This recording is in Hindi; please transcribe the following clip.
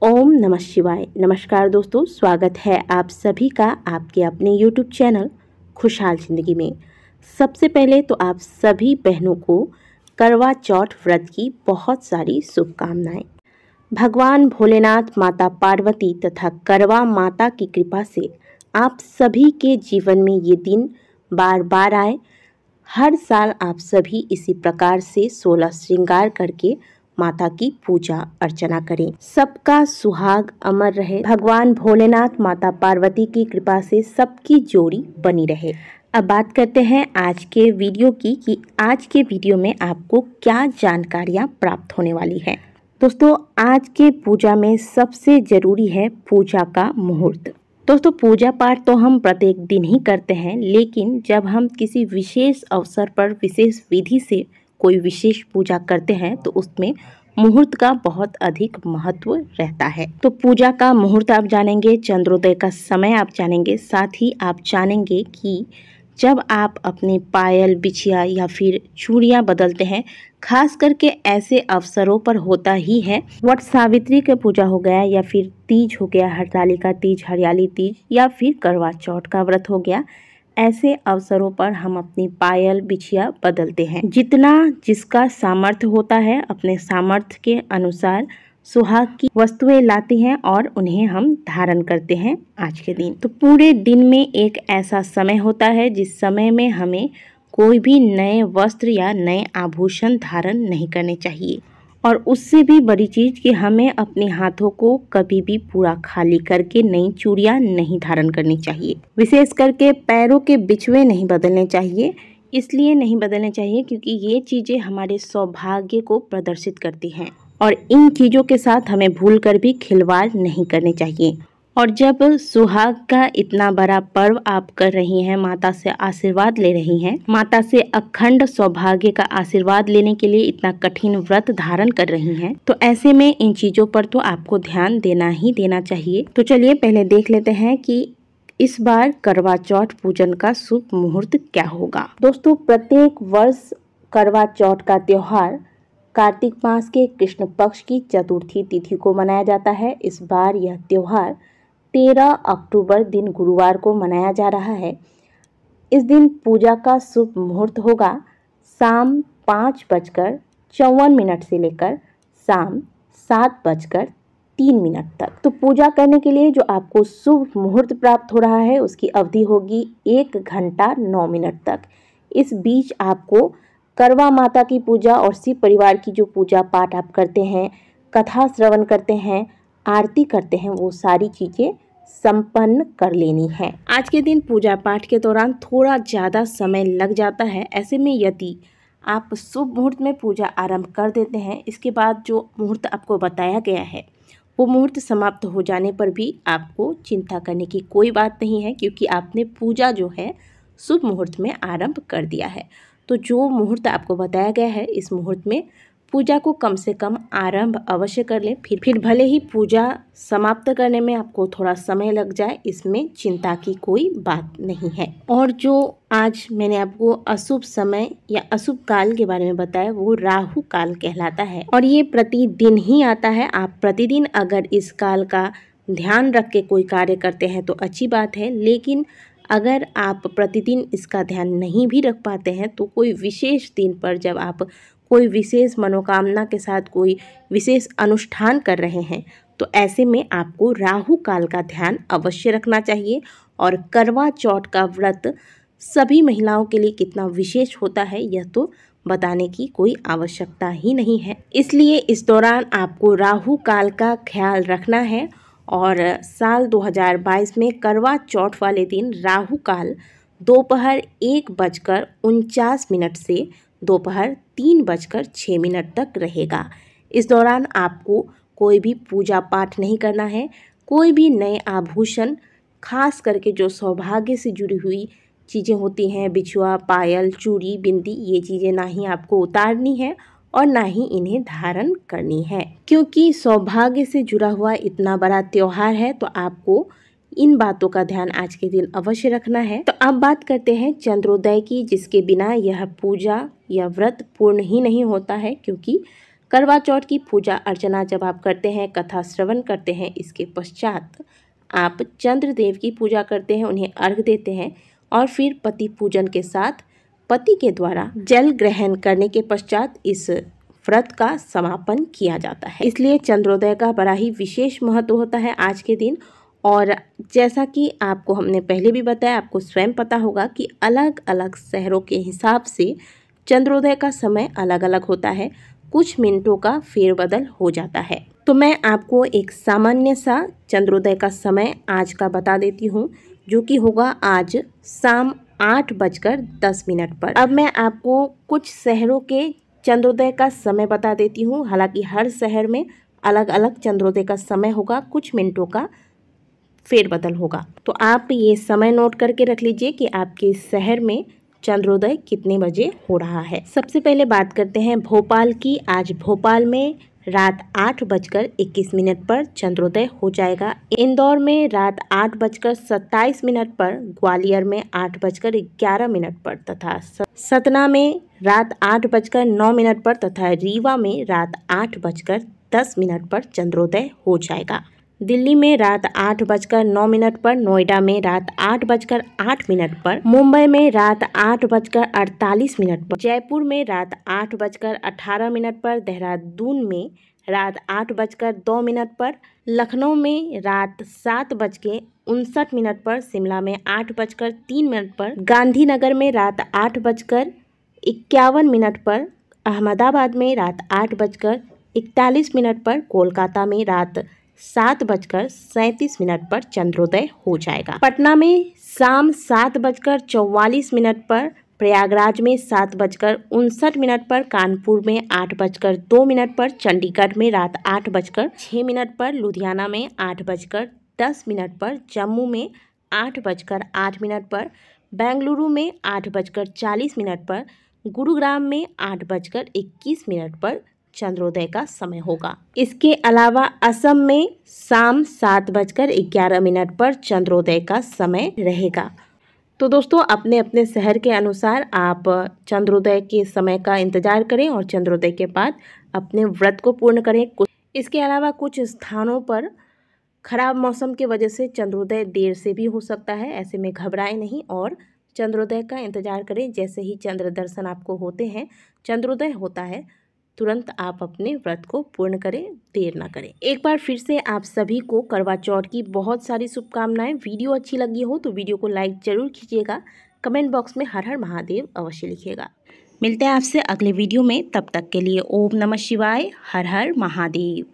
ओम नमः शिवाय। नमस्कार दोस्तों, स्वागत है आप सभी का आपके अपने YouTube चैनल खुशहाल ज़िंदगी में। सबसे पहले तो आप सभी बहनों को करवा चौथ व्रत की बहुत सारी शुभकामनाएं। भगवान भोलेनाथ, माता पार्वती तथा करवा माता की कृपा से आप सभी के जीवन में ये दिन बार बार आए। हर साल आप सभी इसी प्रकार से 16 श्रृंगार करके माता की पूजा अर्चना करें। सबका सुहाग अमर रहे। भगवान भोलेनाथ, माता पार्वती की कृपा से सबकी जोड़ी बनी रहे। अब बात करते हैं आज के वीडियो की कि आज के वीडियो में आपको क्या जानकारियां प्राप्त होने वाली है। दोस्तों, आज के पूजा में सबसे जरूरी है पूजा का मुहूर्त। दोस्तों, पूजा पाठ तो हम प्रत्येक दिन ही करते हैं, लेकिन जब हम किसी विशेष अवसर पर विशेष विधि से कोई विशेष पूजा करते हैं तो उसमें मुहूर्त का बहुत अधिक महत्व रहता है। तो पूजा का मुहूर्त आप जानेंगे, चंद्रोदय का समय आप जानेंगे, साथ ही आप जानेंगे कि जब आप अपने पायल, बिछिया या फिर चूड़ियाँ बदलते हैं, खास करके ऐसे अवसरों पर होता ही है। वट सावित्री का पूजा हो गया या फिर तीज हो गया, हरतालिका तीज, हरियाली तीज या फिर करवा चौथ का व्रत हो गया, ऐसे अवसरों पर हम अपनी पायल, बिछिया बदलते हैं। जितना जिसका सामर्थ्य होता है, अपने सामर्थ्य के अनुसार सुहाग की वस्तुएं लाते हैं और उन्हें हम धारण करते हैं आज के दिन। तो पूरे दिन में एक ऐसा समय होता है जिस समय में हमें कोई भी नए वस्त्र या नए आभूषण धारण नहीं करने चाहिए। और उससे भी बड़ी चीज़ कि हमें अपने हाथों को कभी भी पूरा खाली करके नई चूड़ियाँ नहीं धारण करनी चाहिए। विशेष करके पैरों के बिछुए नहीं बदलने चाहिए। इसलिए नहीं बदलने चाहिए क्योंकि ये चीज़ें हमारे सौभाग्य को प्रदर्शित करती हैं और इन चीज़ों के साथ हमें भूल कर भी खिलवाड़ नहीं करने चाहिए। और जब सुहाग का इतना बड़ा पर्व आप कर रही हैं, माता से आशीर्वाद ले रही हैं, माता से अखंड सौभाग्य का आशीर्वाद लेने के लिए इतना कठिन व्रत धारण कर रही हैं, तो ऐसे में इन चीजों पर तो आपको ध्यान देना ही देना चाहिए। तो चलिए पहले देख लेते हैं कि इस बार करवा चौथ पूजन का शुभ मुहूर्त क्या होगा। दोस्तों, प्रत्येक वर्ष करवा चौथ का त्योहार कार्तिक मास के कृष्ण पक्ष की चतुर्थी तिथि को मनाया जाता है। इस बार यह त्योहार 13 अक्टूबर दिन गुरुवार को मनाया जा रहा है। इस दिन पूजा का शुभ मुहूर्त होगा शाम 5:54 से लेकर शाम 7:03 तक। तो पूजा करने के लिए जो आपको शुभ मुहूर्त प्राप्त हो रहा है उसकी अवधि होगी 1 घंटा 9 मिनट तक। इस बीच आपको करवा माता की पूजा और शिव परिवार की जो पूजा पाठ आप करते हैं, कथा श्रवण करते हैं, आरती करते हैं, वो सारी चीज़ें संपन्न कर लेनी है। आज के दिन पूजा पाठ के दौरान थोड़ा ज़्यादा समय लग जाता है। ऐसे में यदि आप शुभ मुहूर्त में पूजा आरंभ कर देते हैं, इसके बाद जो मुहूर्त आपको बताया गया है वो मुहूर्त समाप्त हो जाने पर भी आपको चिंता करने की कोई बात नहीं है, क्योंकि आपने पूजा जो है शुभ मुहूर्त में आरंभ कर दिया है। तो जो मुहूर्त आपको बताया गया है, इस मुहूर्त में पूजा को कम से कम आरंभ अवश्य कर लें। फिर भले ही पूजा समाप्त करने में आपको थोड़ा समय लग जाए, इसमें चिंता की कोई बात नहीं है। और जो आज मैंने आपको अशुभ समय या अशुभ काल के बारे में बताया वो राहु काल कहलाता है और ये प्रतिदिन ही आता है। आप प्रतिदिन अगर इस काल का ध्यान रख के कोई कार्य करते हैं तो अच्छी बात है, लेकिन अगर आप प्रतिदिन इसका ध्यान नहीं भी रख पाते हैं तो कोई विशेष दिन पर जब आप कोई विशेष मनोकामना के साथ कोई विशेष अनुष्ठान कर रहे हैं तो ऐसे में आपको राहु काल का ध्यान अवश्य रखना चाहिए। और करवा चौथ का व्रत सभी महिलाओं के लिए कितना विशेष होता है यह तो बताने की कोई आवश्यकता ही नहीं है। इसलिए इस दौरान आपको राहु काल का ख्याल रखना है। और साल 2022 में करवा चौथ वाले दिन राहु काल दोपहर 1:49 से दोपहर 3:06 तक रहेगा। इस दौरान आपको कोई भी पूजा पाठ नहीं करना है, कोई भी नए आभूषण, खास करके जो सौभाग्य से जुड़ी हुई चीज़ें होती हैं, बिछुआ, पायल, चूड़ी, बिंदी, ये चीज़ें ना ही आपको उतारनी है और ना ही इन्हें धारण करनी है, क्योंकि सौभाग्य से जुड़ा हुआ इतना बड़ा त्योहार है। तो आपको इन बातों का ध्यान आज के दिन अवश्य रखना है। तो अब बात करते हैं चंद्रोदय की, जिसके बिना यह पूजा या व्रत पूर्ण ही नहीं होता है, क्योंकि करवा चौथ की पूजा अर्चना जब आप करते हैं, कथा श्रवण करते हैं, इसके पश्चात आप चंद्रदेव की पूजा करते हैं, उन्हें अर्घ देते हैं और फिर पति पूजन के साथ पति के द्वारा जल ग्रहण करने के पश्चात इस व्रत का समापन किया जाता है। इसलिए चंद्रोदय का बड़ा ही विशेष महत्व होता है आज के दिन। और जैसा कि आपको हमने पहले भी बताया, आपको स्वयं पता होगा कि अलग अलग शहरों के हिसाब से चंद्रोदय का समय अलग अलग होता है, कुछ मिनटों का फेरबदल हो जाता है। तो मैं आपको एक सामान्य सा चंद्रोदय का समय आज का बता देती हूँ, जो कि होगा आज शाम 8:10 पर। अब मैं आपको कुछ शहरों के चंद्रोदय का समय बता देती हूँ। हालांकि हर शहर में अलग अलग चंद्रोदय का समय होगा, कुछ मिनटों का फेरबदल होगा। तो आप ये समय नोट करके रख लीजिए कि आपके शहर में चंद्रोदय कितने बजे हो रहा है। सबसे पहले बात करते हैं भोपाल की। आज भोपाल में रात 8:21 पर चंद्रोदय हो जाएगा। इंदौर में रात 8:27 पर, ग्वालियर में 8:11 पर तथा सतना में रात 8:09 पर तथा रीवा में रात 8:10 पर चंद्रोदय हो जाएगा। दिल्ली में रात 8:09 पर, नोएडा में रात 8:08 पर, मुंबई में रात 8:48 पर, जयपुर में रात 8:18 पर, देहरादून में रात 8:02 पर, लखनऊ में रात 7:59 पर, शिमला में 8:03 पर, गांधीनगर में रात 8:51 पर, अहमदाबाद में रात 8:41 पर, कोलकाता में रात 7:37 पर चंद्रोदय हो जाएगा। पटना में शाम 7:44 पर, प्रयागराज में 7:59 पर, कानपुर में 8:02 पर, चंडीगढ़ में रात 8:06 पर, लुधियाना में 8:10 पर, जम्मू में 8:08 पर, बेंगलुरु में 8:40 पर, गुरुग्राम में 8:21 पर चंद्रोदय का समय होगा। इसके अलावा असम में शाम 7:11 पर चंद्रोदय का समय रहेगा। तो दोस्तों, अपने अपने शहर के अनुसार आप चंद्रोदय के समय का इंतजार करें और चंद्रोदय के बाद अपने व्रत को पूर्ण करें। इसके अलावा कुछ स्थानों पर खराब मौसम की वजह से चंद्रोदय देर से भी हो सकता है। ऐसे में घबराएं नहीं और चंद्रोदय का इंतजार करें। जैसे ही चंद्र दर्शन आपको होते हैं, चंद्रोदय होता है, तुरंत आप अपने व्रत को पूर्ण करें, देर ना करें। एक बार फिर से आप सभी को करवा चौथ की बहुत सारी शुभकामनाएं। वीडियो अच्छी लगी हो तो वीडियो को लाइक जरूर कीजिएगा। कमेंट बॉक्स में हर हर महादेव अवश्य लिखिएगा। मिलते हैं आपसे अगले वीडियो में, तब तक के लिए ओम नमः शिवाय, हर हर महादेव।